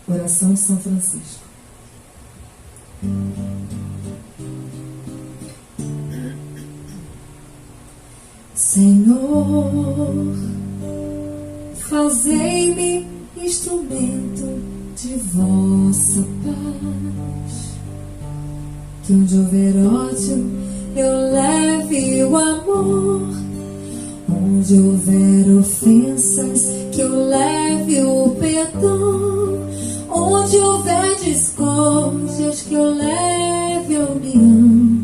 Oração de São Francisco. Senhor, fazei-me instrumento de vossa paz, que onde houver ódio eu leve o amor, onde houver ofensas que eu leve o perdão, onde houver discórdias que eu leve a união,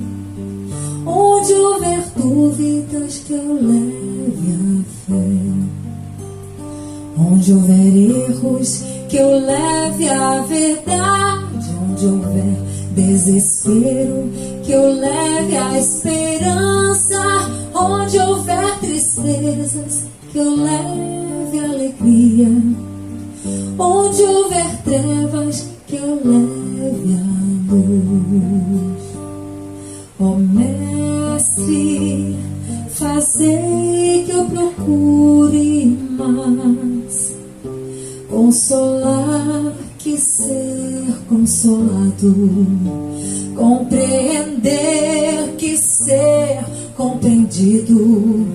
onde houver dúvidas que eu leve a fé, onde houver erros que eu leve a verdade, onde houver desespero que eu leve a esperança, onde houver tristezas que eu leve a alegria, onde houver trevas que eu leve a luz. Ó Mestre, fazei que eu procure mais consolar que ser consolado, compreender que ser compreendido,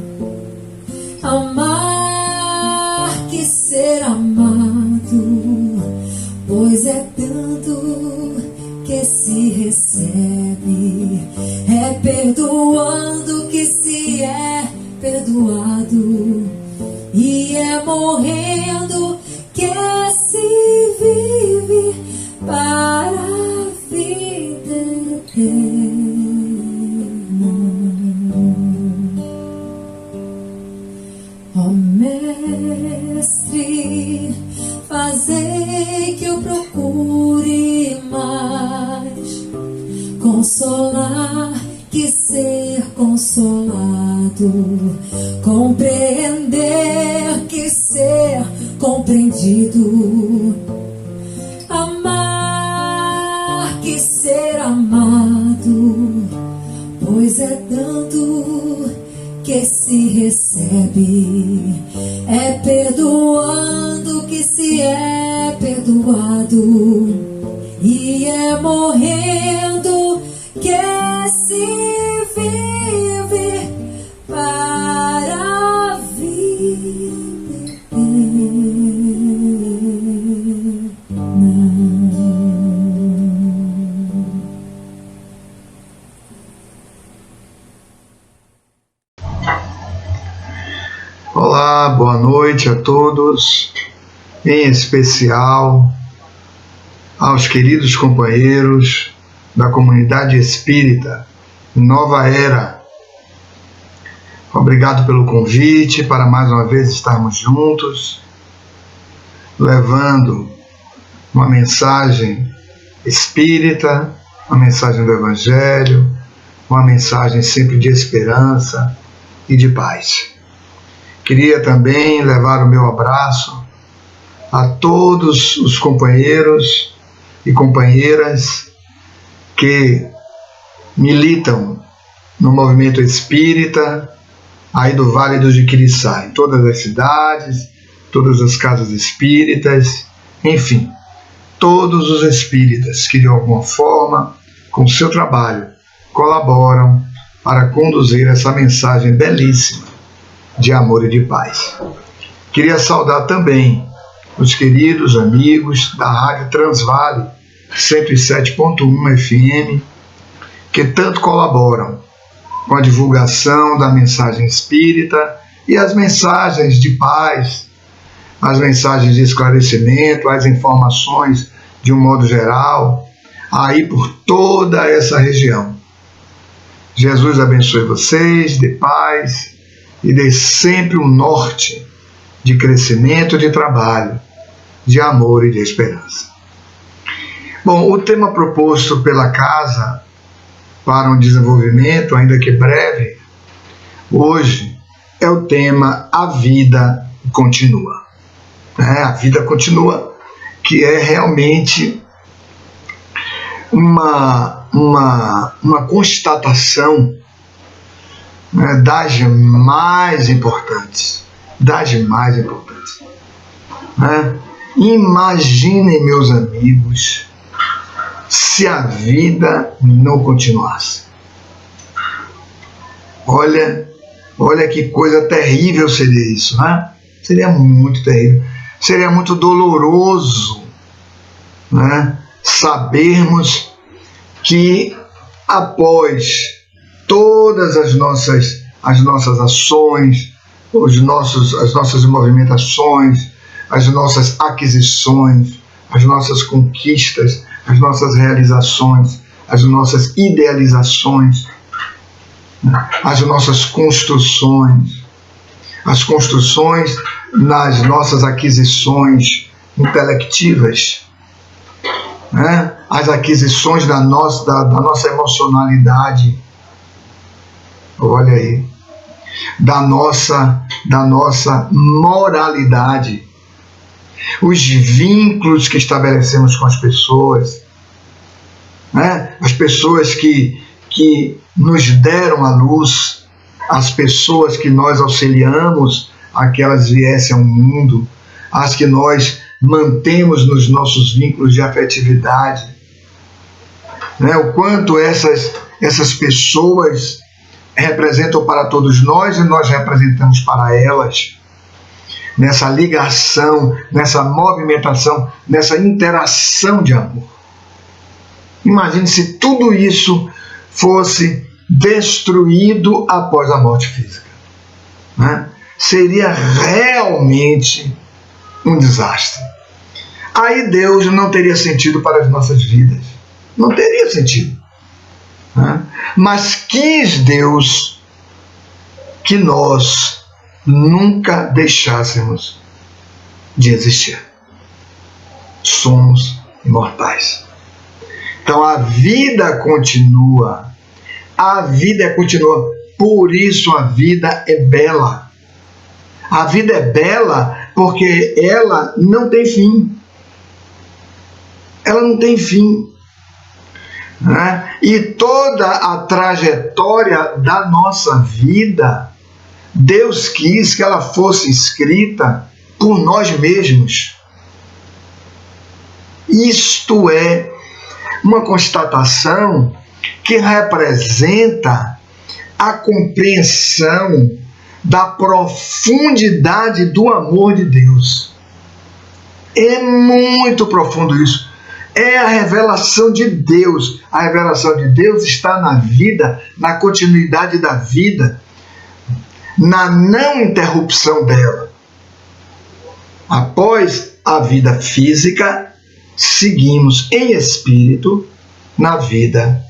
amar que ser amado, pois é dando que se recebe, é perdoando que se é perdoado, e é morrendo que se vive para a vida eterna. Ó Mestre, fazei que eu procure mais consolar que ser consolado, compreender que ser compreendido, amar que ser amado, pois é dando que se recebe, é perdoando que se é perdoado, e é morrendo que se vive para a vida eterna. Olá, boa noite a todos, em especial aos queridos companheiros da comunidade espírita Nova Era. Obrigado pelo convite para mais uma vez estarmos juntos, levando uma mensagem espírita, uma mensagem do Evangelho, uma mensagem sempre de esperança e de paz. Queria também levar o meu abraço a todos os companheiros e companheiras que militam no movimento espírita aí do Vale do Jiquiriçá, em todas as cidades, todas as casas espíritas, enfim, todos os espíritas que de alguma forma, com o seu trabalho, colaboram para conduzir essa mensagem belíssima de amor e de paz. Queria saudar também os queridos amigos da Rádio Transvale 107.1 FM, que tanto colaboram com a divulgação da mensagem espírita e as mensagens de paz, as mensagens de esclarecimento, as informações de um modo geral, aí por toda essa região. Jesus abençoe vocês, dê paz e dê sempre um norte de crescimento, de trabalho, de amor e de esperança. Bom, o tema proposto pela Casa para um desenvolvimento, ainda que breve, hoje é o tema A Vida Continua. A vida continua, que é realmente uma constatação, né, das mais importantes, né? Imaginem, meus amigos, se a vida não continuasse. Olha que coisa terrível seria isso, né? Seria muito terrível. Seria muito doloroso, né? Sabermos que após todas as nossas ações, as nossas movimentações, as nossas aquisições, as nossas conquistas, as nossas realizações, as nossas idealizações, as nossas construções, as construções nas nossas aquisições intelectivas, né? As aquisições da nossa emocionalidade, olha aí, da nossa moralidade, os vínculos que estabelecemos com as pessoas, né? As pessoas que nos deram a luz, as pessoas que nós auxiliamos a que elas viessem ao mundo, as que nós mantemos nos nossos vínculos de afetividade, né? O quanto essas pessoas representam para todos nós e nós representamos para elas, nessa ligação, nessa movimentação, nessa interação de amor. Imagine se tudo isso fosse destruído após a morte física, né? Seria realmente um desastre. Aí Deus não teria sentido para as nossas vidas. Não teria sentido, né? Mas quis Deus que nós nunca deixássemos de existir. Somos imortais. Então a vida continua. A vida continua. Por isso a vida é bela. A vida é bela porque ela não tem fim. Ela não tem fim, né? E toda a trajetória da nossa vida, Deus quis que ela fosse escrita por nós mesmos. Isto é uma constatação que representa a compreensão da profundidade do amor de Deus. É muito profundo isso. É a revelação de Deus. A revelação de Deus está na vida, na continuidade da vida, na não interrupção dela. Após a vida física, seguimos em espírito na vida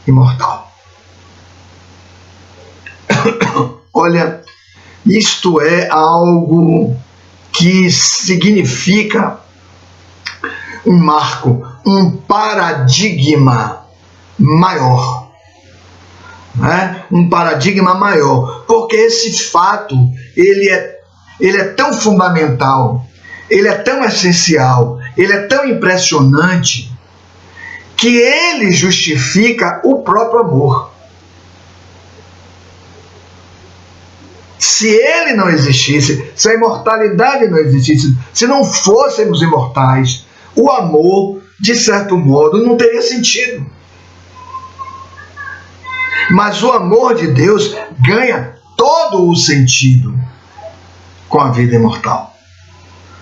imortal. Olha, isto é algo que significa um marco, um paradigma maior, né? Um paradigma maior, porque esse fato ele é tão fundamental, ele é tão essencial, ele é tão impressionante, que ele justifica o próprio amor. Se ele não existisse, se a imortalidade não existisse, se não fôssemos imortais, o amor, de certo modo, não teria sentido. Mas o amor de Deus ganha todo o sentido com a vida imortal.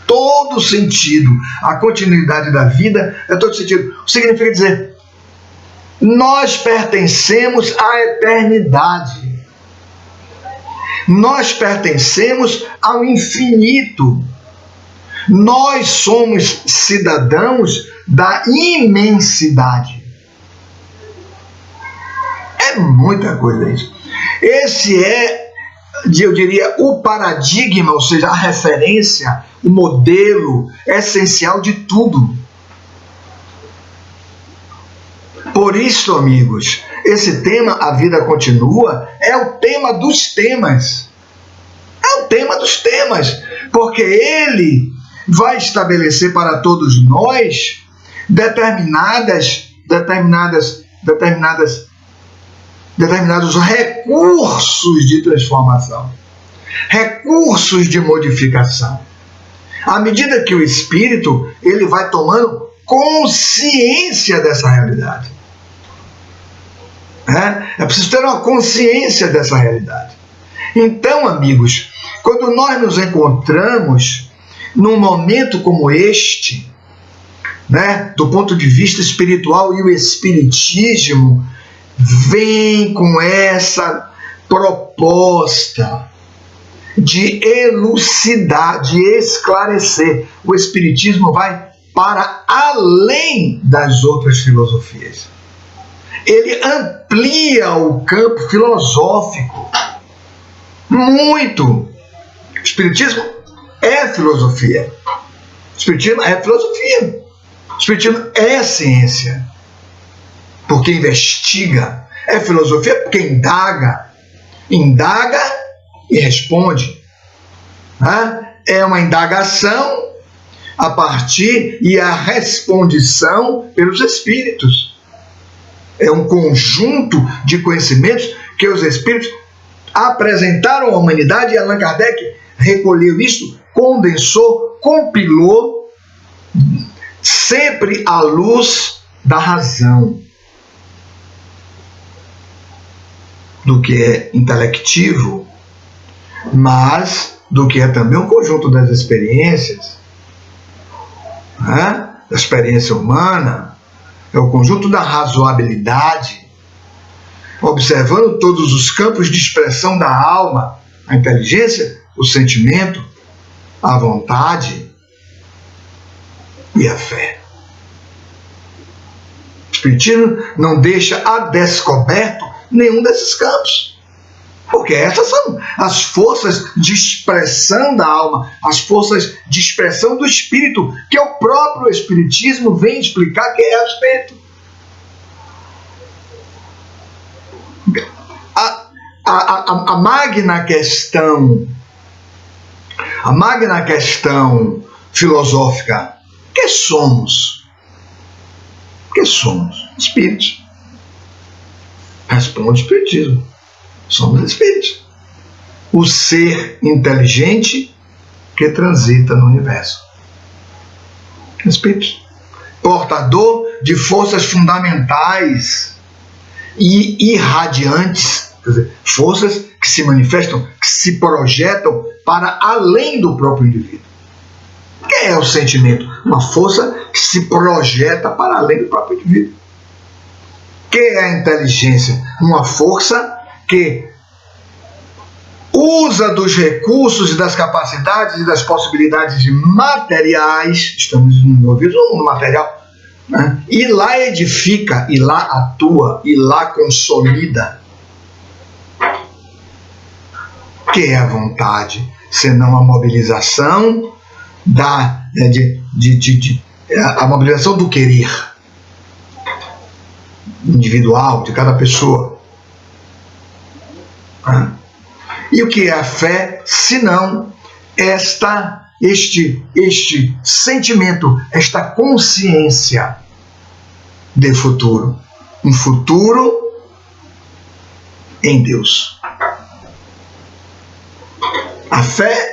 Todo o sentido. A continuidade da vida é todo sentido. Significa dizer, nós pertencemos à eternidade. Nós pertencemos ao infinito. Nós somos cidadãos da imensidade. É muita coisa isso. Esse é, eu diria, o paradigma, ou seja, a referência, o modelo essencial de tudo. Por isso, amigos, esse tema, A Vida Continua, é o tema dos temas. É o tema dos temas, porque ele vai estabelecer para todos nós determinados recursos de transformação, recursos de modificação, À medida que o espírito ele vai tomando consciência dessa realidade. É preciso ter uma consciência dessa realidade. Então, amigos, quando nós nos encontramos num momento como este, né, do ponto de vista espiritual, e o espiritismo vem com essa proposta de elucidar, de esclarecer. O espiritismo vai para além das outras filosofias. Ele amplia o campo filosófico muito. O espiritismo é filosofia. O espiritismo é filosofia. O espiritismo é ciência. Porque investiga. É filosofia porque indaga. Indaga e responde. É uma indagação a partir e a respondição pelos espíritos. É um conjunto de conhecimentos que os espíritos apresentaram à humanidade, e Allan Kardec recolheu isso, condensou, compilou, sempre à luz da razão, do que é intelectivo, mas do que é também um conjunto das experiências, da experiência humana, é o conjunto da razoabilidade, observando todos os campos de expressão da alma, a inteligência, o sentimento, a vontade e a fé. O espiritismo não deixa a descoberto nenhum desses campos, porque essas são as forças de expressão da alma, as forças de expressão do espírito, que o próprio espiritismo vem explicar que é o espírito. A magna questão filosófica, que somos? Que somos? Espíritos. Responde o espiritismo. Somos espíritos. O ser inteligente que transita no universo. Espíritos. Portador de forças fundamentais e irradiantes, quer dizer, forças que se manifestam, que se projetam para além do próprio indivíduo. O que é o sentimento? Uma força que se projeta para além do próprio indivíduo. O que é a inteligência? Uma força que usa dos recursos, das capacidades e das possibilidades materiais, estamos envolvidos no mundo material, né? E lá edifica, e lá atua, e lá consolida. Que é a vontade, senão a mobilização a mobilização do querer individual de cada pessoa. E o que é a fé, senão este sentimento, esta consciência de futuro, um futuro em Deus. A fé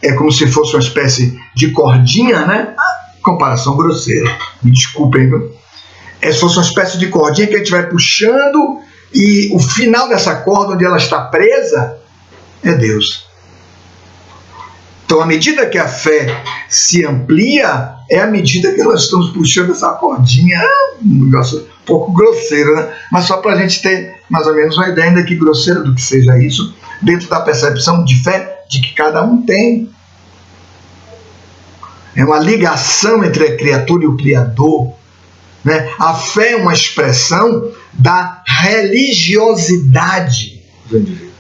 é como se fosse uma espécie de cordinha, né? Comparação grosseira, me desculpem, viu? É se fosse uma espécie de cordinha que a gente vai puxando, e o final dessa corda, onde ela está presa, é Deus. Então, à medida que a fé se amplia, é à medida que nós estamos puxando essa cordinha. Um negócio um pouco grosseiro, né? Mas só para a gente ter mais ou menos uma ideia, ainda que grosseira do que seja isso, dentro da percepção de fé de que cada um tem. É uma ligação entre a criatura e o Criador, né? A fé é uma expressão da religiosidade do indivíduo,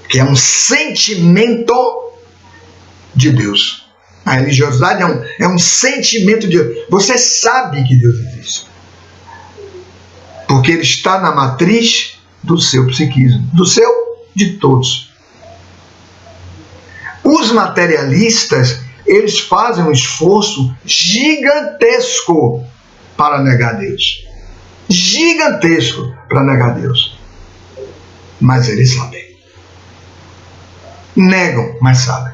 que é um sentimento de Deus. A religiosidade é um sentimento de Deus. Você sabe que Deus existe, porque Ele está na matriz do seu psiquismo, de todos. Os materialistas, eles fazem um esforço gigantesco para negar Deus. Gigantesco para negar Deus. Mas eles sabem. Negam, mas sabem.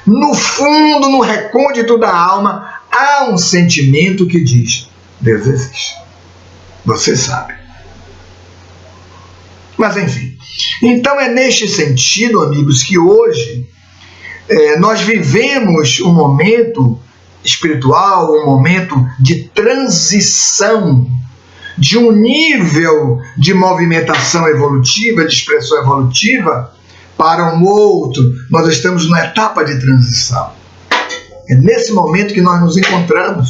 no fundo, no recôndito da alma, há um sentimento que diz: Deus existe. Você sabe. Mas enfim. Então é neste sentido, amigos, que hoje nós vivemos um momento espiritual, um momento de transição de um nível de movimentação evolutiva, de expressão evolutiva, para um outro. Nós estamos numa etapa de transição. É nesse momento que nós nos encontramos.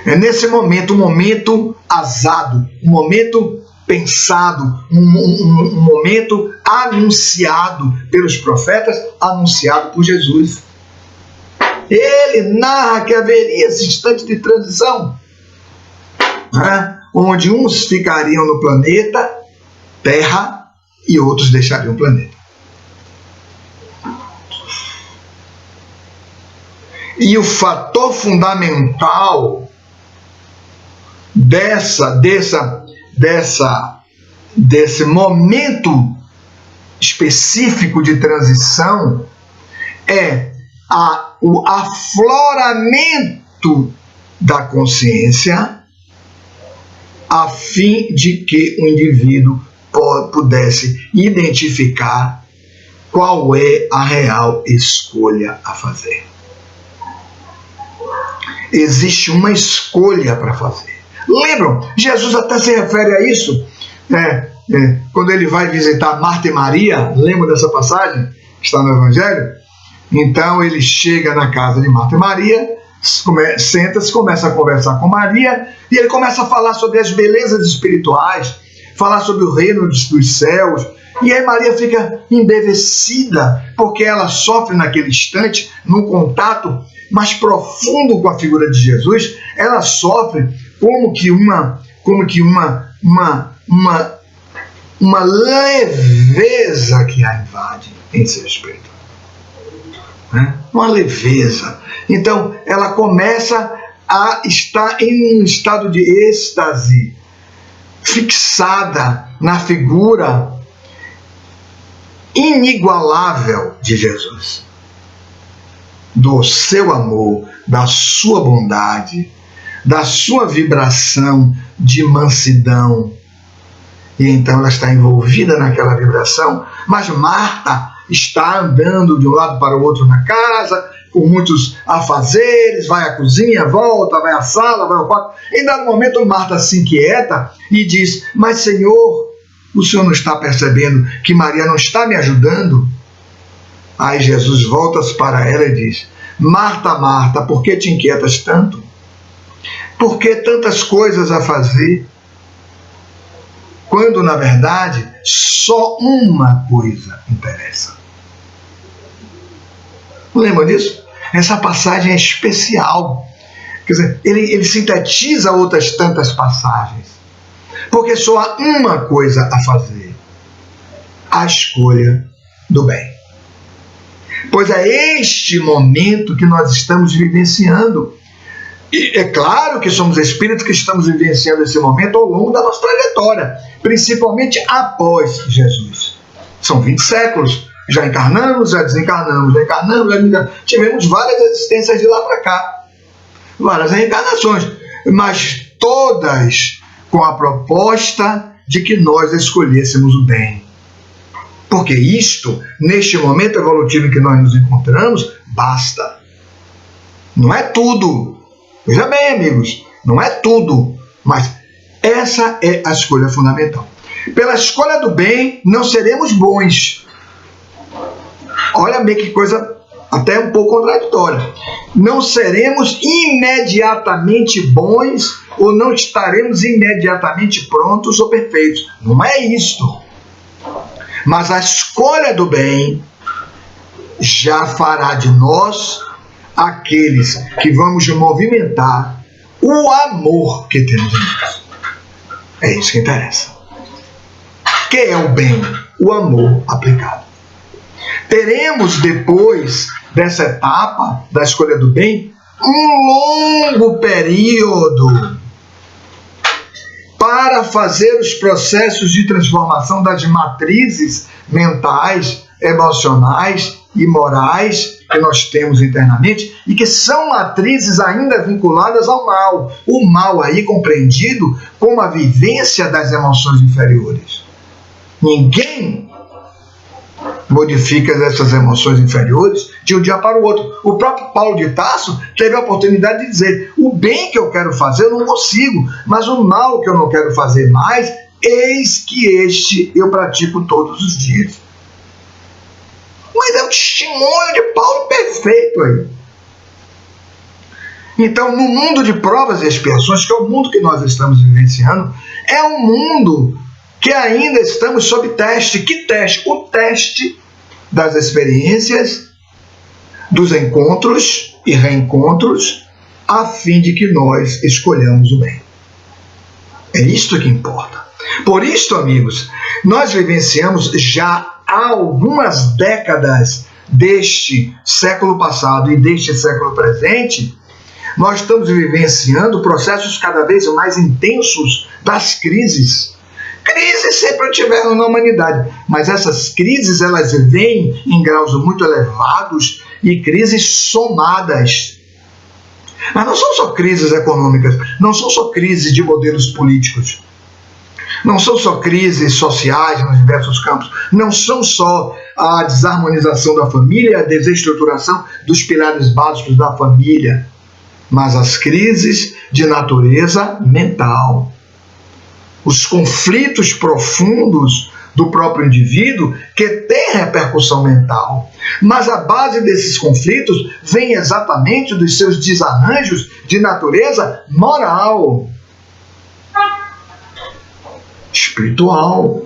É nesse momento, um momento azado, um momento pensado, um momento anunciado pelos profetas, anunciado por Jesus. Ele narra que haveria esse instante de transição, onde uns ficariam no planeta Terra e outros deixariam o planeta. E o fator fundamental desse momento específico de transição é o afloramento da consciência, a fim de que o indivíduo pudesse identificar qual é a real escolha a fazer. Existe uma escolha para fazer. Lembram? Jesus até se refere a isso quando ele vai visitar Marta e Maria. Lembra dessa passagem? Está no Evangelho? Então ele chega na casa de Marta e Maria, senta-se, começa a conversar com Maria, e ele começa a falar sobre as belezas espirituais, falar sobre o reino dos céus, e aí Maria fica embevecida, porque ela sofre naquele instante, num contato mais profundo com a figura de Jesus. Ela sofre como que uma leveza que a invade em seu espírito. Uma leveza. Então ela começa a estar em um estado de êxtase, fixada na figura inigualável de Jesus, do seu amor, da sua bondade, da sua vibração de mansidão. E então ela está envolvida naquela vibração, mas Marta está andando de um lado para o outro na casa, com muitos afazeres, vai à cozinha, volta, vai à sala, vai ao quarto. Em dado momento Marta se inquieta e diz: mas Senhor, o Senhor não está percebendo que Maria não está me ajudando? Aí Jesus volta-se para ela e diz: Marta, Marta, por que te inquietas tanto? Por que tantas coisas a fazer? Quando, na verdade, só uma coisa interessa. Lembra disso? Essa passagem é especial. Quer dizer, ele sintetiza outras tantas passagens. Porque só há uma coisa a fazer: a escolha do bem. Pois é este momento que nós estamos vivenciando. E é claro que somos espíritos que estamos vivenciando esse momento ao longo da nossa trajetória, principalmente após Jesus. São 20 séculos. Já encarnamos, já desencarnamos, já encarnamos, já desencarnamos. Tivemos várias existências de lá para cá. Várias reencarnações. Mas todas com a proposta de que nós escolhêssemos o bem. Porque isto, neste momento evolutivo em que nós nos encontramos, basta. Não é tudo. Veja bem, amigos, não é tudo, mas essa é a escolha fundamental. Pela escolha do bem, não seremos bons. Olha bem que coisa até um pouco contraditória. Não seremos imediatamente bons ou não estaremos imediatamente prontos ou perfeitos. Não é isto. Mas a escolha do bem já fará de nós aqueles que vamos movimentar o amor que temos em nós. É isso que interessa. Que é o bem? O amor aplicado. Teremos depois dessa etapa da escolha do bem um longo período para fazer os processos de transformação das matrizes mentais, emocionais e morais que nós temos internamente e que são matrizes ainda vinculadas ao mal. O mal aí compreendido como a vivência das emoções inferiores. Ninguém modifica essas emoções inferiores de um dia para o outro. O próprio Paulo de Tarso teve a oportunidade de dizer: o bem que eu quero fazer eu não consigo, mas o mal que eu não quero fazer mais, eis que este eu pratico todos os dias. Mas é um testemunho de Paulo perfeito aí. Então, no mundo de provas e expiações, que é o mundo que nós estamos vivenciando, é um mundo que ainda estamos sob teste. Que teste? O teste das experiências, dos encontros e reencontros, a fim de que nós escolhamos o bem. É isto que importa. Por isto, amigos, nós vivenciamos já há algumas décadas deste século passado e deste século presente, nós estamos vivenciando processos cada vez mais intensos das crises. Crises sempre tiveram na humanidade, mas essas crises elas vêm em graus muito elevados e crises somadas. Mas não são só crises econômicas, não são só crises de modelos políticos, não são só crises sociais nos diversos campos, não são só a desarmonização da família, a desestruturação dos pilares básicos da família, mas as crises de natureza mental. Os conflitos profundos do próprio indivíduo que tem repercussão mental. Mas a base desses conflitos vem exatamente dos seus desarranjos de natureza moral, espiritual.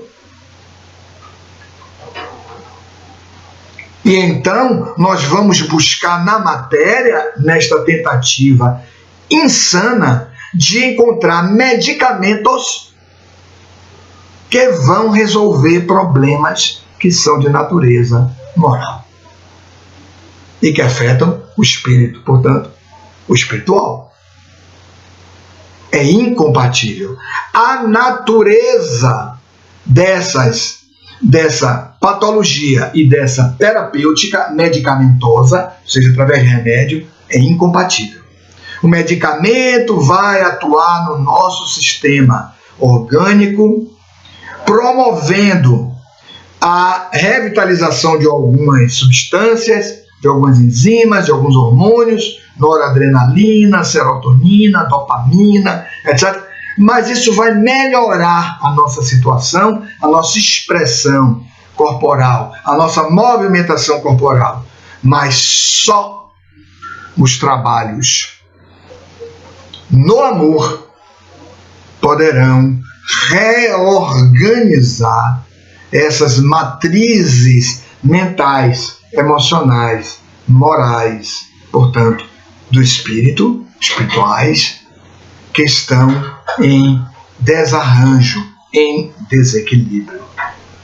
E então nós vamos buscar na matéria, nesta tentativa insana de encontrar medicamentos que vão resolver problemas que são de natureza moral e que afetam o espírito, portanto, o espiritual. É incompatível. A natureza dessa patologia e dessa terapêutica medicamentosa, seja através de remédio, é incompatível. O medicamento vai atuar no nosso sistema orgânico, promovendo a revitalização de algumas substâncias, de algumas enzimas, de alguns hormônios, noradrenalina, serotonina, dopamina, etc. Mas isso vai melhorar a nossa situação, a nossa expressão corporal, a nossa movimentação corporal. Mas só os trabalhos no amor poderão reorganizar essas matrizes mentais, emocionais, morais, portanto, do espírito, espirituais, que estão em desarranjo, em desequilíbrio.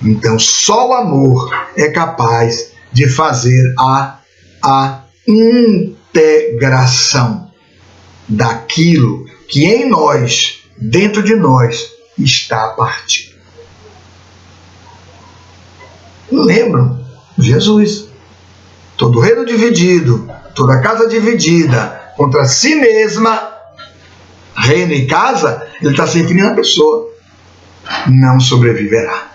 Então, só o amor é capaz de fazer a integração daquilo que em nós, dentro de nós, está partido. Lembram? Jesus. Todo reino dividido, toda casa dividida contra si mesma, reino e casa, ele está se referindo à pessoa, não sobreviverá.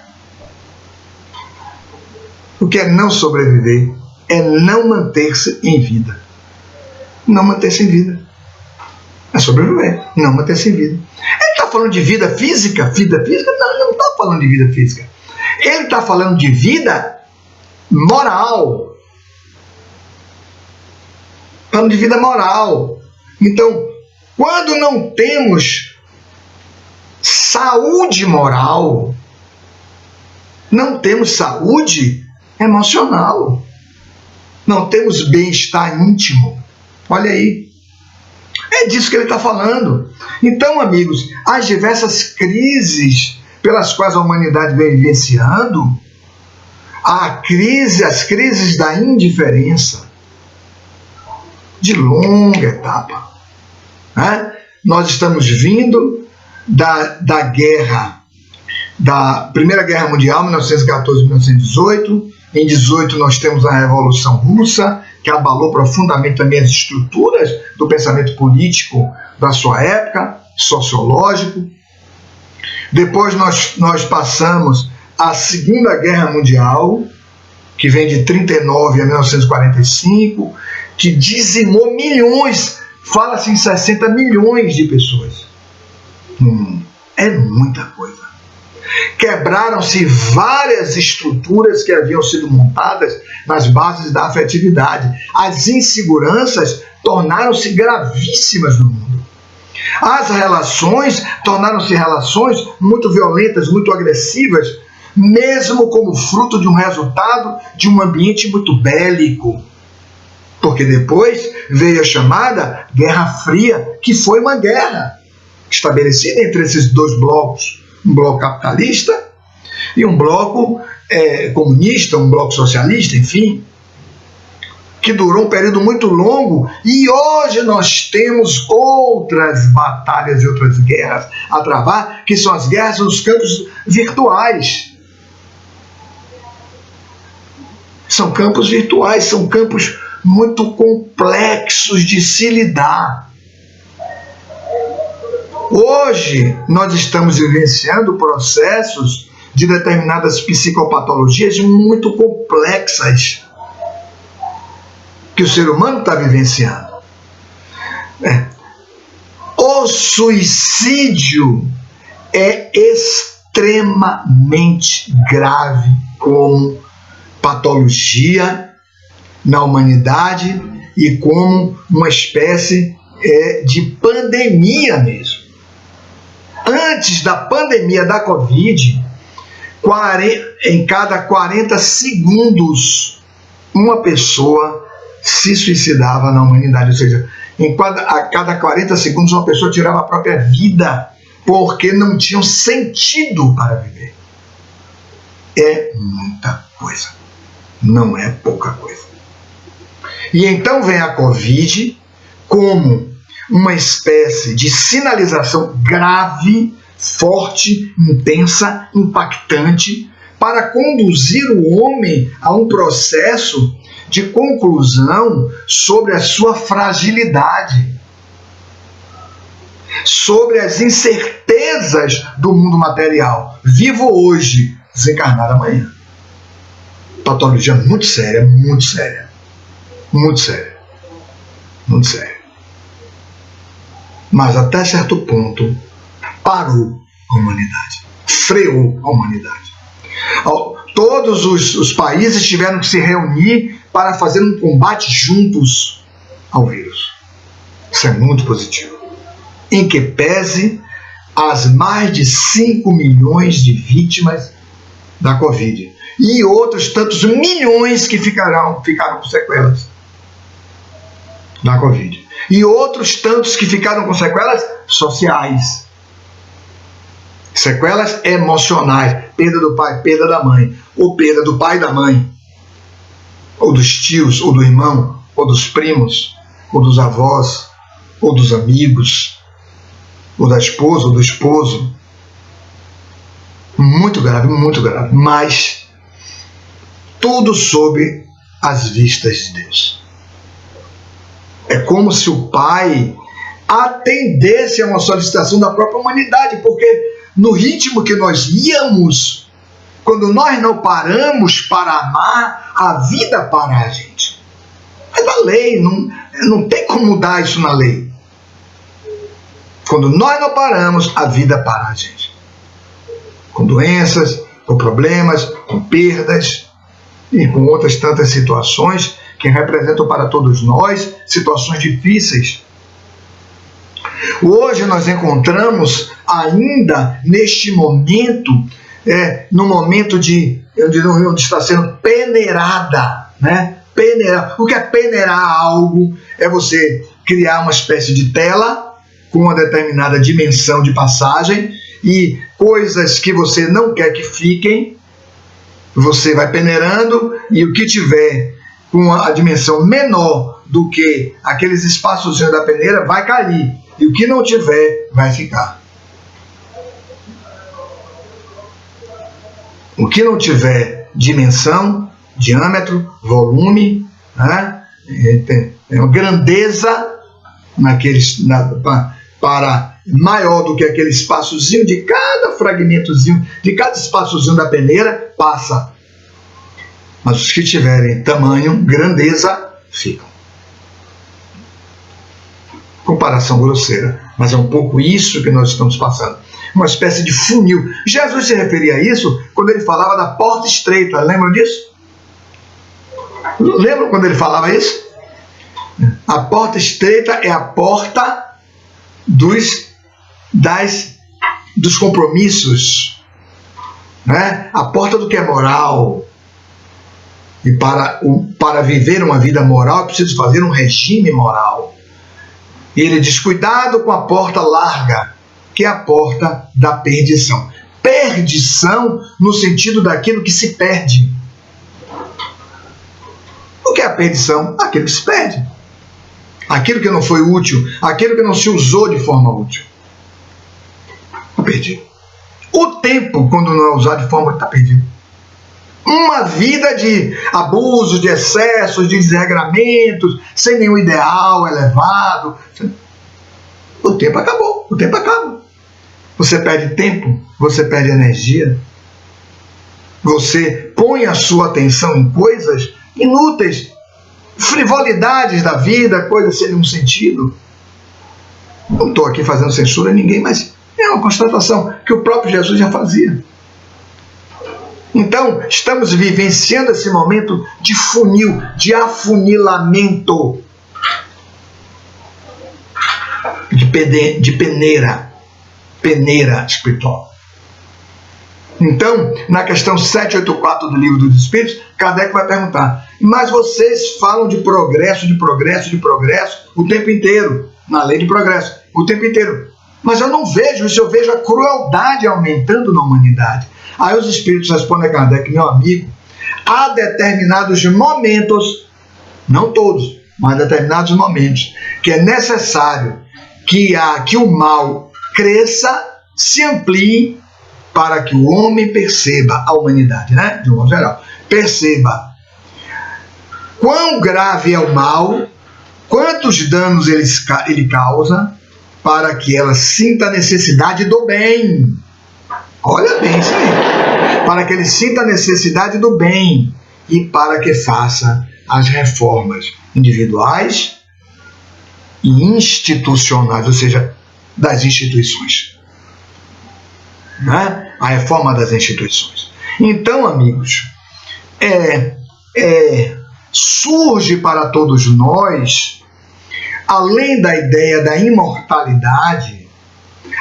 O que é não sobreviver? É não manter-se em vida. Não manter-se em vida. É sobreviver, não manter-se em vida. Ele está falando de vida física? Vida física? Não, não está falando de vida física. Ele está falando de vida moral. Falando de vida moral. Então, quando não temos saúde moral, não temos saúde emocional, não temos bem-estar íntimo. Olha aí. É disso que ele está falando. Então, amigos, as diversas crises pelas quais a humanidade vem vivenciando, as crises da indiferença, de longa etapa. Né? Nós estamos vindo da guerra, da Primeira Guerra Mundial, 1914-1918, Em 18 nós temos a Revolução Russa, que abalou profundamente também as estruturas do pensamento político da sua época, sociológico. Depois nós passamos a Segunda Guerra Mundial, que vem de 39 a 1945, que dizimou milhões, fala-se em 60 milhões de pessoas. É muita coisa. Quebraram-se várias estruturas que haviam sido montadas nas bases da afetividade. As inseguranças tornaram-se gravíssimas no mundo. As relações tornaram-se relações muito violentas, muito agressivas, mesmo como fruto de um resultado de um ambiente muito bélico. Porque depois veio a chamada Guerra Fria, que foi uma guerra estabelecida entre esses dois blocos. Um bloco capitalista e um bloco comunista, um bloco socialista, enfim, que durou um período muito longo, e hoje nós temos outras batalhas e outras guerras a travar, que são as guerras nos campos virtuais. São campos virtuais, são campos muito complexos de se lidar. Hoje, nós estamos vivenciando processos de determinadas psicopatologias muito complexas que o ser humano está vivenciando. O suicídio é extremamente grave como patologia na humanidade e como uma espécie de pandemia mesmo. Antes da pandemia da Covid, em cada 40 segundos, uma pessoa se suicidava na humanidade. Ou seja, a cada 40 segundos, uma pessoa tirava a própria vida, porque não tinham sentido para viver. É muita coisa. Não é pouca coisa. E então vem a Covid como uma espécie de sinalização grave, forte, intensa, impactante, para conduzir o homem a um processo de conclusão sobre a sua fragilidade, sobre as incertezas do mundo material. Vivo hoje, desencarnado amanhã. Patologia muito séria, muito séria. Muito séria. Muito séria. Mas até certo ponto parou a humanidade, freou a humanidade. Todos os países tiveram que se reunir para fazer um combate juntos ao vírus. Isso é muito positivo. Em que pese as mais de 5 milhões de vítimas da Covid e outros tantos milhões que ficaram com sequelas da Covid. E outros tantos que ficaram com sequelas sociais, sequelas emocionais, perda do pai, perda da mãe, ou perda do pai e da mãe, ou dos tios, ou do irmão, ou dos primos, ou dos avós, ou dos amigos, ou da esposa, ou do esposo. Muito grave, mas tudo sob as vistas de Deus. É como se o Pai atendesse a uma solicitação da própria humanidade, porque no ritmo que nós íamos, quando nós não paramos para amar, a vida para a gente. É da lei, não tem como mudar isso na lei. Quando nós não paramos, a vida para a gente. Com doenças, com problemas, com perdas e com outras tantas situações que representam para todos nós situações difíceis. Hoje nós encontramos ainda neste momento, no momento onde está sendo peneirada, né? O que é peneirar algo? É você criar uma espécie de tela com uma determinada dimensão de passagem e coisas que você não quer que fiquem, você vai peneirando, e o que tiver com a dimensão menor do que aqueles espaços da peneira vai cair, e o que não tiver vai ficar. O que não tiver dimensão diâmetro, volume, né? Tem uma grandeza para maior do que aquele espaçozinho de cada fragmentozinho, de cada espaçozinho da peneira, passa. Mas os que tiverem tamanho, grandeza, ficam. Comparação grosseira, mas é um pouco isso que nós estamos passando. Uma espécie de funil. Jesus se referia a isso quando ele falava da porta estreita. Lembram disso? Lembram quando ele falava isso? A porta estreita é a porta dos compromissos, né? A porta do que é moral. E para viver uma vida moral, é preciso fazer um regime moral. E ele diz, cuidado com a porta larga, que é a porta da perdição. Perdição no sentido daquilo que se perde. O que é a perdição? Aquilo que se perde. Aquilo que não foi útil, aquilo que não se usou de forma útil. Está perdido. O tempo, quando não é usado de forma, está perdido. Uma vida de abusos, de excessos, de desregramentos, sem nenhum ideal elevado. O tempo acabou, o tempo acaba. Você perde tempo, você perde energia. Você põe a sua atenção em coisas inúteis, frivolidades da vida, coisas sem nenhum sentido. Não estou aqui fazendo censura a ninguém, mas é uma constatação que o próprio Jesus já fazia. Então, estamos vivenciando esse momento de funil, de afunilamento, de peneira espiritual. Então, na questão 784 do Livro dos Espíritos, Kardec vai perguntar, mas vocês falam de progresso o tempo inteiro, na lei de progresso, o tempo inteiro. Mas eu não vejo isso, eu vejo a crueldade aumentando na humanidade. Aí os Espíritos respondem a Kardec, meu amigo, há determinados momentos, não todos, mas determinados momentos, que é necessário que o mal cresça, se amplie, para que o homem perceba, a humanidade, né, de um modo geral, perceba quão grave é o mal, quantos danos ele causa, para que ela sinta a necessidade do bem. Olha bem isso aí. Para que ele sinta a necessidade do bem e para que faça as reformas individuais e institucionais, ou seja, das instituições. Né? A reforma das instituições. Então, amigos, surge para todos nós, além da ideia da imortalidade,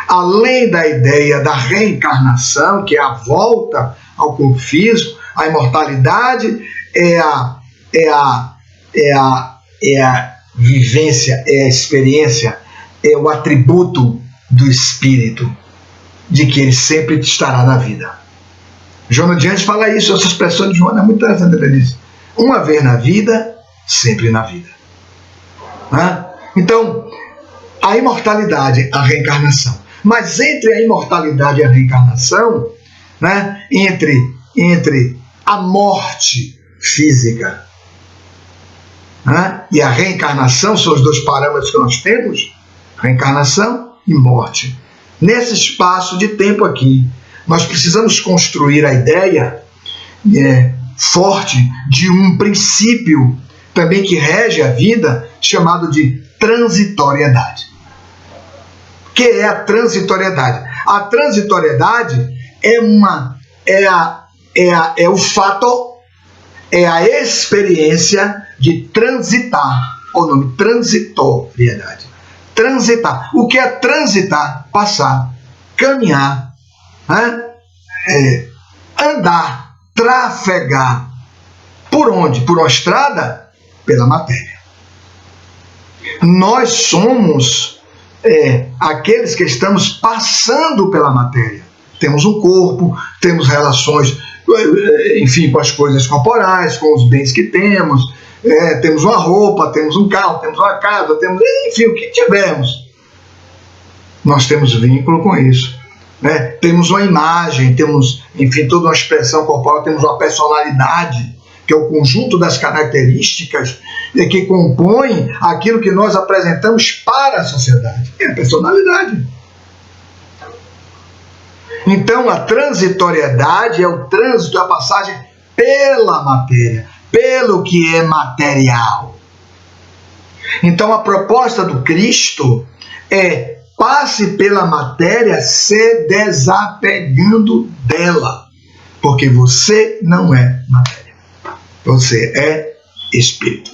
além da ideia da reencarnação, que é a volta ao corpo físico, a imortalidade é a vivência, é a experiência, é o atributo do espírito, de que ele sempre estará na vida. Joana de Anjos fala isso, essa expressão de Joana é muito interessante, ele diz, uma vez na vida, sempre na vida. Né? Então, a imortalidade, a reencarnação. Mas entre a imortalidade e a reencarnação, né, entre a morte física, né, e a reencarnação, são os dois parâmetros que nós temos, reencarnação e morte. Nesse espaço de tempo aqui, nós precisamos construir a ideia forte de um princípio também que rege a vida, chamado de transitoriedade. O que é a transitoriedade? A transitoriedade é o fato, é a experiência de transitar, o nome transitoriedade. Transitar. O que é transitar? Passar, caminhar, né? Andar, trafegar. Por onde? Por uma estrada? Pela matéria. Nós somos aqueles que estamos passando pela matéria. Temos um corpo, temos relações, enfim, com as coisas corporais, com os bens que temos, temos uma roupa, temos um carro, temos uma casa, temos, enfim, o que tivermos. Nós temos vínculo com isso. Né? Temos uma imagem, temos, enfim, toda uma expressão corporal, temos uma personalidade, que é o conjunto das características que compõem aquilo que nós apresentamos para a sociedade. É a personalidade. Então, a transitoriedade é o trânsito, a passagem pela matéria, pelo que é material. Então, a proposta do Cristo é: passe pela matéria se desapegando dela, porque você não é matéria, você é espírito.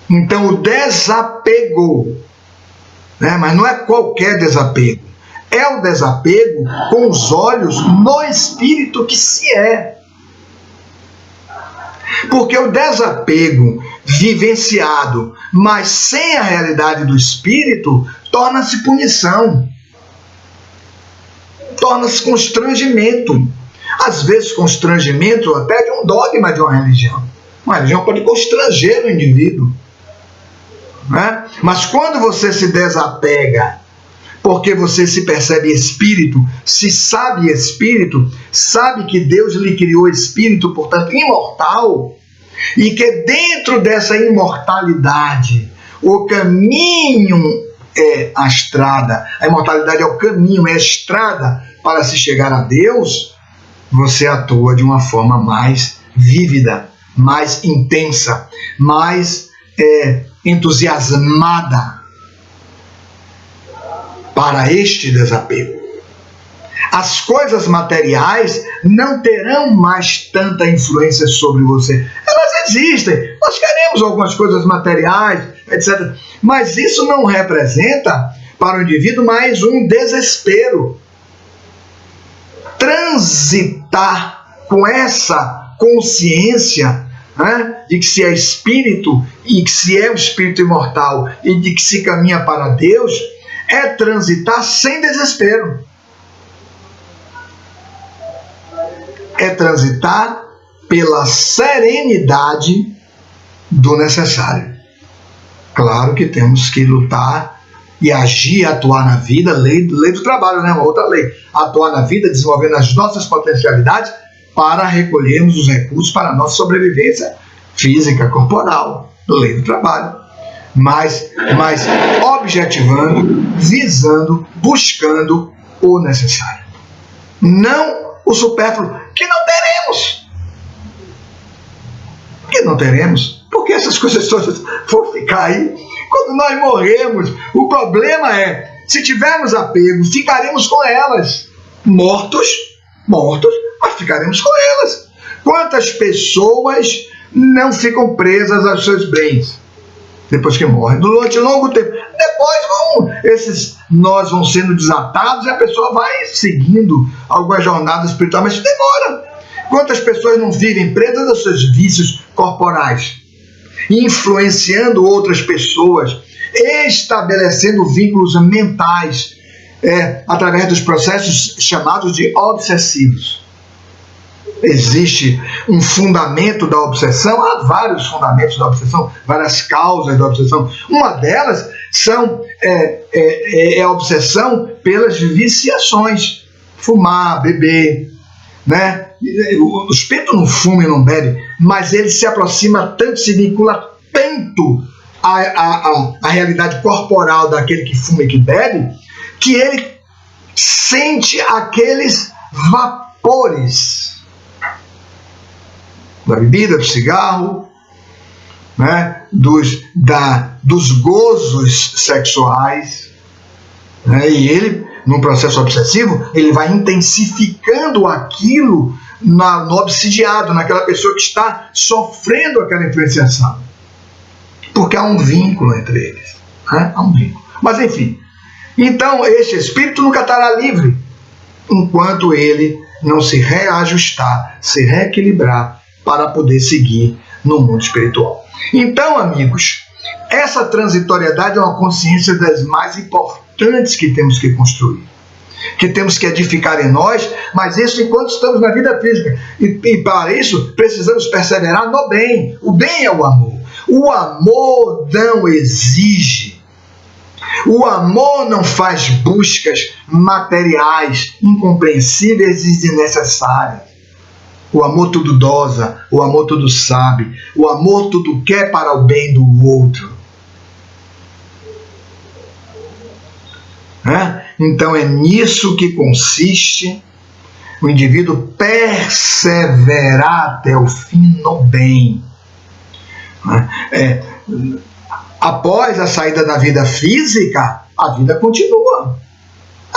Então, o desapego, né? Mas não é qualquer desapego, é o desapego com os olhos no espírito que se é. Porque o desapego vivenciado, mas sem a realidade do espírito, torna-se punição, torna-se constrangimento. Às vezes constrangimento até de um dogma de uma religião. Uma religião pode constranger o indivíduo, né? Mas quando você se desapega, porque você se percebe espírito, se sabe espírito, sabe que Deus lhe criou espírito, portanto imortal, e que dentro dessa imortalidade o caminho é a estrada, a imortalidade é o caminho, é a estrada para se chegar a Deus, você atua de uma forma mais vívida, mais intensa, mais entusiasmada para este desapego. As coisas materiais não terão mais tanta influência sobre você. Elas existem, nós queremos algumas coisas materiais, etc. Mas isso não representa para o indivíduo mais um desespero. Transitar com essa consciência, né, de que se é espírito e que se é um espírito imortal e de que se caminha para Deus, é transitar sem desespero. É transitar pela serenidade do necessário. Claro que temos que lutar e agir, atuar na vida, lei do trabalho, né? Uma outra lei. Atuar na vida, desenvolvendo as nossas potencialidades para recolhermos os recursos para a nossa sobrevivência física, corporal. Lei do trabalho. Mas objetivando, visando, buscando o necessário. Não o supérfluo, que não teremos. Que não teremos, porque essas coisas todas vão ficar aí quando nós morremos. O problema é, se tivermos apego, ficaremos com elas. Mortos, mas ficaremos com elas. Quantas pessoas não ficam presas aos seus bens depois que morrem? Durante longo tempo. Depois esses nós vão sendo desatados e a pessoa vai seguindo alguma jornada espiritual, mas demora. Quantas pessoas não vivem presas aos seus vícios corporais, influenciando outras pessoas, estabelecendo vínculos mentais, através dos processos chamados de obsessivos. Existe um fundamento da obsessão, há vários fundamentos da obsessão, várias causas da obsessão. Uma delas é a obsessão pelas viciações, fumar, beber, né? O espírito não fuma e não bebe, mas ele se aproxima tanto, se vincula tanto à realidade corporal daquele que fuma e que bebe, que ele sente aqueles vapores da bebida, do cigarro, né? dos gozos sexuais, né? E ele, num processo obsessivo, ele vai intensificando aquilo no obsidiado, naquela pessoa que está sofrendo aquela influenciação, porque há um vínculo entre eles, né? Há um vínculo. Mas enfim, então este espírito nunca estará livre enquanto ele não se reajustar, se reequilibrar para poder seguir no mundo espiritual. Então, amigos, essa transitoriedade é uma consciência das mais importantes que temos que construir, que temos que edificar em nós, mas isso enquanto estamos na vida física. E para isso precisamos perseverar no bem. O bem é o amor. O amor não exige. O amor não faz buscas materiais incompreensíveis e desnecessárias. o amor tudo dosa, o amor tudo sabe, o amor tudo quer para o bem do outro. Então é nisso que consiste o indivíduo perseverar até o fim no bem. Após a saída da vida física, a vida continua,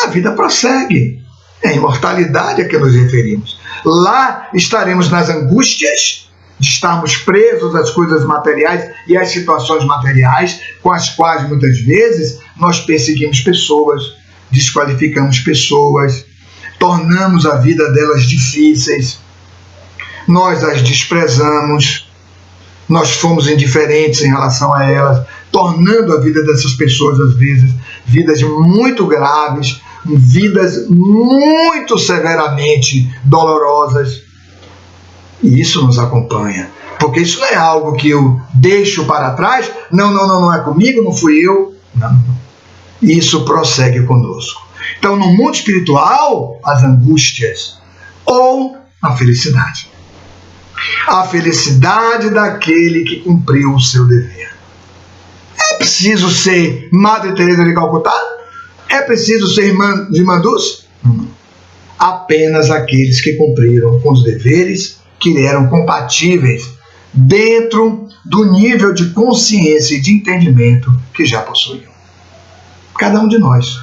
a vida prossegue. É a imortalidade a que nos referimos. Lá estaremos nas angústias de estarmos presos às coisas materiais e às situações materiais, com as quais muitas vezes nós perseguimos pessoas, desqualificamos pessoas, tornamos a vida delas difíceis, nós as desprezamos, nós fomos indiferentes em relação a elas, tornando a vida dessas pessoas, às vezes, vidas muito graves, vidas muito severamente dolorosas. E isso nos acompanha, porque isso não é algo que eu deixo para trás, não é comigo, não fui eu, não. Isso prossegue conosco. Então, no mundo espiritual, as angústias ou a felicidade. A felicidade daquele que cumpriu o seu dever. É preciso ser Madre Teresa de Calcutá? É preciso ser irmã de Mandus? Não. Apenas aqueles que cumpriram com os deveres que eram compatíveis dentro do nível de consciência e de entendimento que já possuíam. Cada um de nós.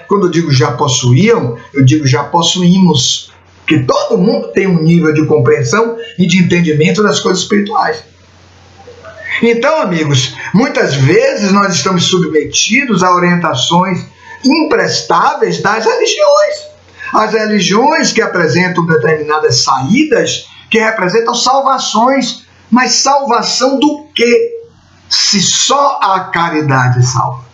Quando eu digo já possuíam, eu digo já possuímos. Porque todo mundo tem um nível de compreensão e de entendimento das coisas espirituais. Então, amigos, muitas vezes nós estamos submetidos a orientações imprestáveis das religiões. As religiões que apresentam determinadas saídas, que representam salvações. Mas salvação do quê? Se só a caridade salva.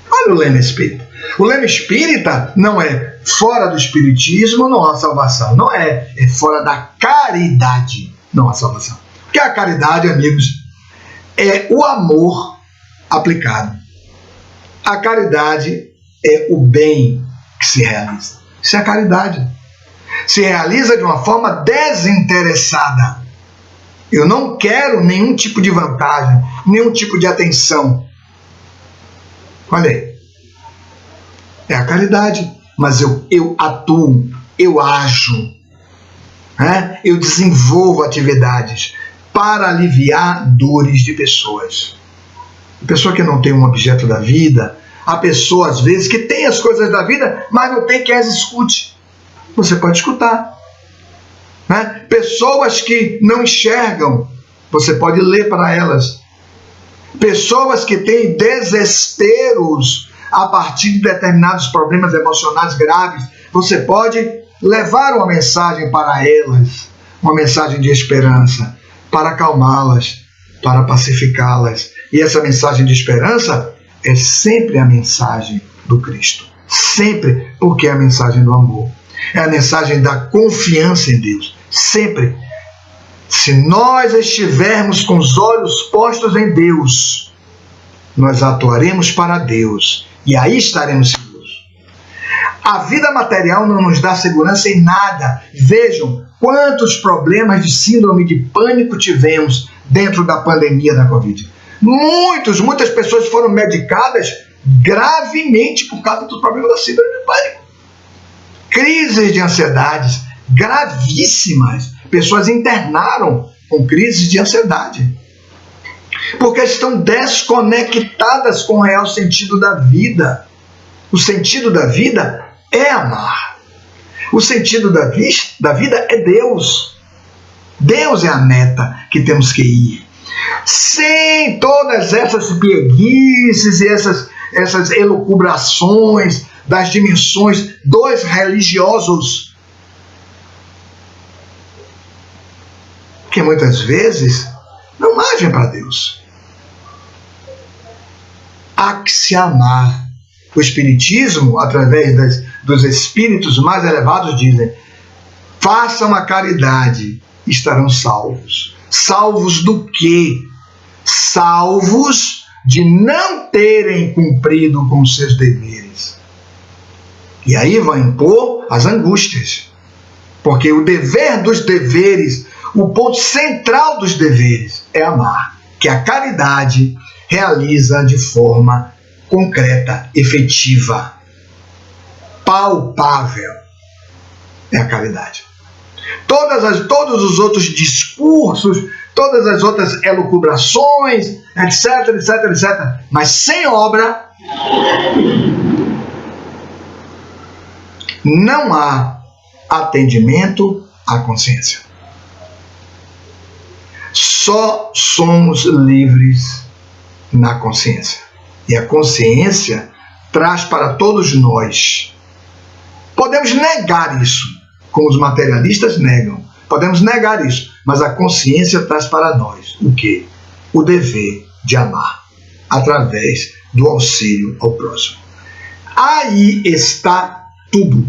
Olha o lema espírita. O lema espírita não é fora do espiritismo não há salvação. Não é. É fora da caridade não há salvação. Porque a caridade, amigos, é o amor aplicado. A caridade é o bem que se realiza. Isso é a caridade. Se realiza de uma forma desinteressada. Eu não quero nenhum tipo de vantagem, nenhum tipo de atenção. Olha aí. É a caridade. Mas eu atuo, eu ajo, eu desenvolvo atividades para aliviar dores de pessoas. A pessoa que não tem um objeto da vida, a pessoa, às vezes, que tem as coisas da vida, mas não tem quem as escute. Você pode escutar. Pessoas que não enxergam, você pode ler para elas. Pessoas que têm desesperos a partir de determinados problemas emocionais graves, você pode levar uma mensagem para elas, uma mensagem de esperança, para acalmá-las, para pacificá-las. E essa mensagem de esperança é sempre a mensagem do Cristo. Sempre, porque é a mensagem do amor. É a mensagem da confiança em Deus. Sempre. Se nós estivermos com os olhos postos em Deus, nós atuaremos para Deus. E aí estaremos seguros. A vida material não nos dá segurança em nada. Vejam quantos problemas de síndrome de pânico tivemos dentro da pandemia da Covid. Muitas pessoas foram medicadas gravemente por causa do problema da síndrome de pânico. Crises de ansiedades gravíssimas. Pessoas internaram com crises de ansiedade. Porque estão desconectadas com o real sentido da vida. O sentido da vida é amar. O sentido da vida é Deus. Deus é a meta que temos que ir. Sem todas essas pieguices e essas elucubrações das dimensões dos religiosos, que muitas vezes não agem para Deus. Há que se amar. O Espiritismo, através dos espíritos mais elevados, dizem: façam a caridade, estarão salvos. Salvos do quê? Salvos de não terem cumprido com seus deveres. E aí vão impor as angústias. Porque o dever dos deveres, o ponto central dos deveres é amar, que a caridade realiza de forma concreta, efetiva, palpável. É a caridade. Todos os outros discursos, todas as outras elucubrações, etc, etc, etc, mas sem obra, não há atendimento à consciência. Só somos livres na consciência. E a consciência traz para todos nós. Podemos negar isso, como os materialistas negam. Podemos negar isso, mas a consciência traz para nós o quê? O dever de amar, através do auxílio ao próximo. Aí está tudo.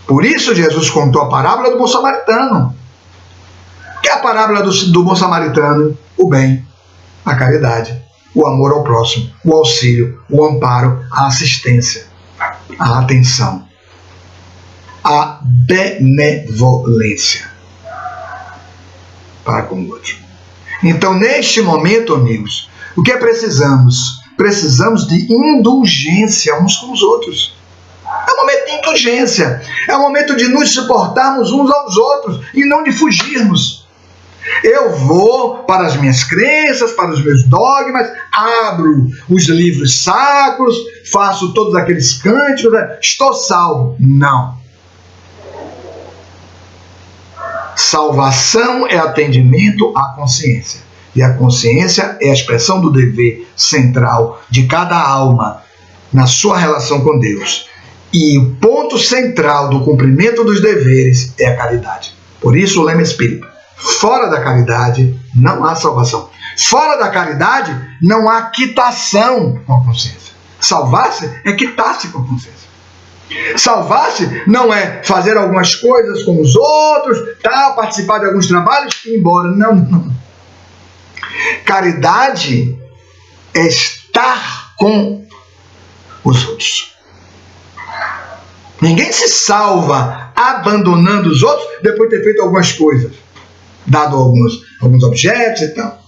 Por isso Jesus contou a parábola do bom samaritano. Que é a parábola do bom samaritano? O bem, a caridade, o amor ao próximo, o auxílio, o amparo, a assistência, a atenção, a benevolência para com o outro. Então, neste momento, amigos, o que precisamos? Precisamos de indulgência uns com os outros. É um momento de indulgência. É um momento de nos suportarmos uns aos outros e não de fugirmos. Eu vou para as minhas crenças, para os meus dogmas, abro os livros sacros, faço todos aqueles cânticos, estou salvo. Não. Salvação é atendimento à consciência. E a consciência é a expressão do dever central de cada alma na sua relação com Deus. E o ponto central do cumprimento dos deveres é a caridade. Por isso o lema espírita: fora da caridade não há salvação. Fora da caridade não há quitação com a consciência. Salvar-se é quitar-se com a consciência. Salvar-se não é fazer algumas coisas com os outros, participar de alguns trabalhos e ir embora. Não. Caridade é estar com os outros. Ninguém se salva abandonando os outros depois de ter feito algumas coisas, dado alguns objetos e tal.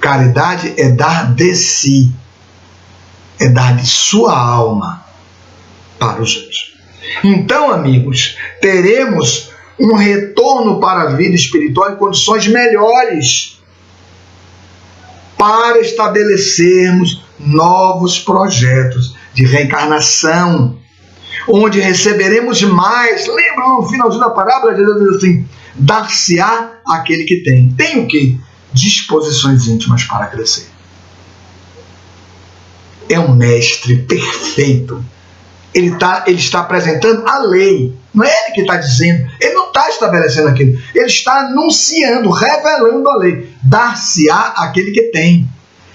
Caridade é dar de si, é dar de sua alma para os outros. Então, amigos, teremos um retorno para a vida espiritual em condições melhores para estabelecermos novos projetos de reencarnação, onde receberemos mais. Lembra no finalzinho da parábola, Jesus diz assim: dar-se-á aquele que tem. Tem o quê? Disposições íntimas para crescer. É um mestre perfeito. Ele está apresentando a lei. Não é ele que está dizendo. Ele não está estabelecendo aquilo. Ele está anunciando, revelando a lei. Dar-se-á aquele que tem.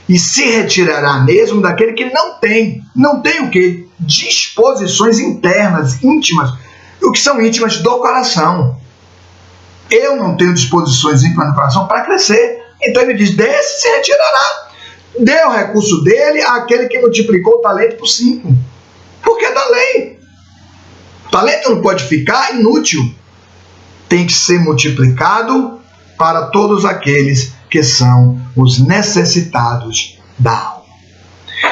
E se retirará mesmo daquele que não tem. Não tem o quê? Disposições internas, íntimas. O que são íntimas do coração. Eu não tenho disposições íntimas no coração para crescer. Então ele diz: desse se retirará. Dê o recurso dele àquele que multiplicou o talento por 5. Porque é da lei. O talento não pode ficar inútil. Tem que ser multiplicado para todos aqueles que são os necessitados da alma.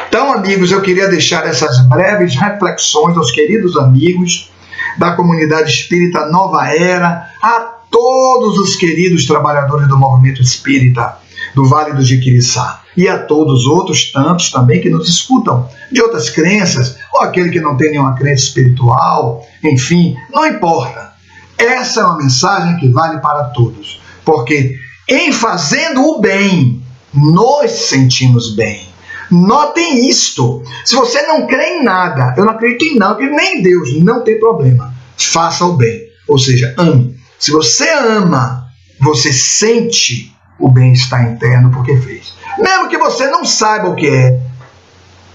Então, amigos, eu queria deixar essas breves reflexões aos queridos amigos da comunidade espírita Nova Era, a todos os queridos trabalhadores do movimento espírita do Vale do Jiquiriçá e a todos outros tantos também que nos escutam de outras crenças, ou aquele que não tem nenhuma crença espiritual, enfim, não importa. Essa é uma mensagem que vale para todos, porque em fazendo o bem, nos sentimos bem. Notem isto. Se você não crê em nada, eu não acredito em nada, nem em Deus, não tem problema. Faça o bem, ou seja, ame. Se você ama, você sente o bem-estar interno porque fez. Mesmo que você não saiba o que é,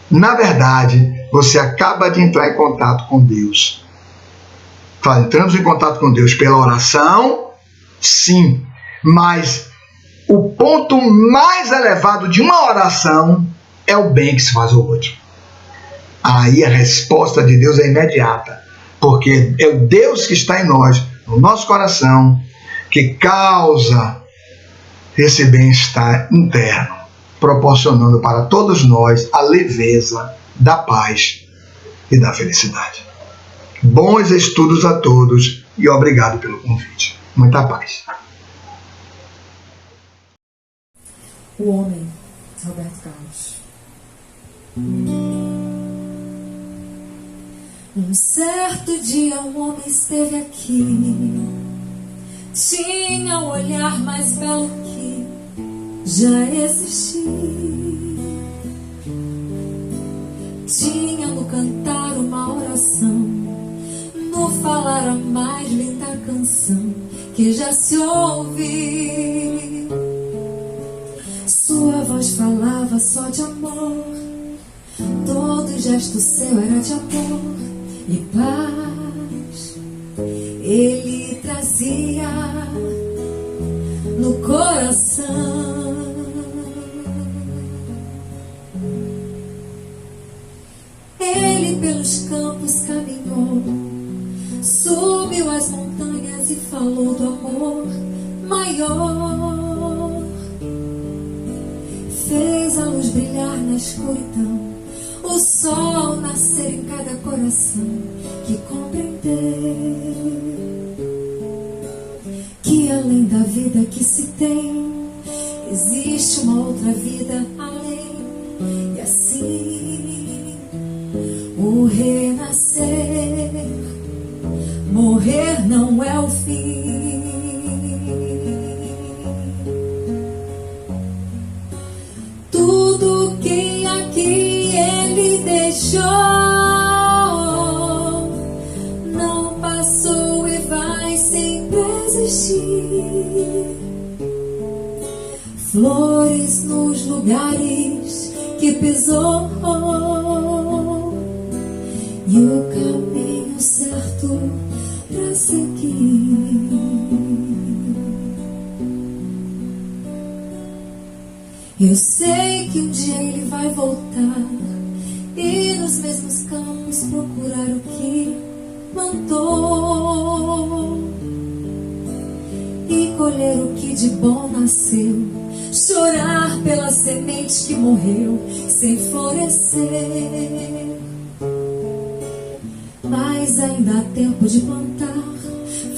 na verdade, você acaba de entrar em contato com Deus. Entramos em contato com Deus pela oração, sim, mas o ponto mais elevado de uma oração é o bem que se faz ao outro. Aí a resposta de Deus é imediata, porque é o Deus que está em nós, no nosso coração, que causa esse bem-estar interno, proporcionando para todos nós a leveza da paz e da felicidade. Bons estudos a todos e obrigado pelo convite. Muita paz. O Homem, Roberto Carlos. Um certo dia um homem esteve aqui, tinha o olhar mais belo que já existiu, tinha no cantar uma oração, no falar a mais linda canção que já se ouviu. Sua voz falava só de amor, todo gesto seu era de amor e paz. Ele trazia no coração. Ele pelos campos caminhou, subiu as montanhas e falou do amor maior. Fez a luz brilhar na escuridão, o sol nascer em cada coração que compreendeu que além da vida que se tem, existe uma outra vida além. E assim, o renascer, morrer não é o fim. Tudo que aqui ele deixou não passou e vai sempre existir. Flores nos lugares que pisou e o caminho certo pra seguir. Eu sei que um dia ele vai voltar e nos mesmos campos procurar o que plantou e colher o que de bom nasceu, chorar pela semente que morreu sem florescer. Mas ainda há tempo de plantar,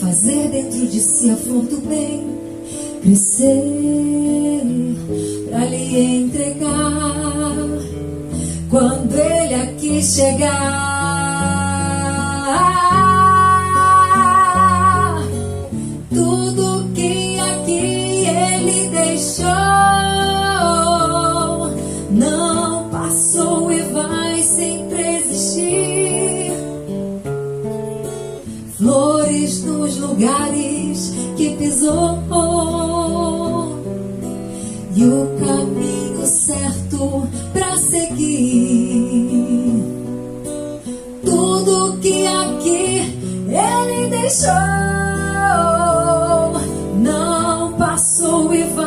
fazer dentro de si a flor do bem crescer, pra lhe entregar quando ele aqui chegar. Tudo que aqui ele deixou não passou e vai sempre existir. Flores nos lugares que pisou e o caminho certo pra seguir. Tudo que aqui ele deixou não passou e vai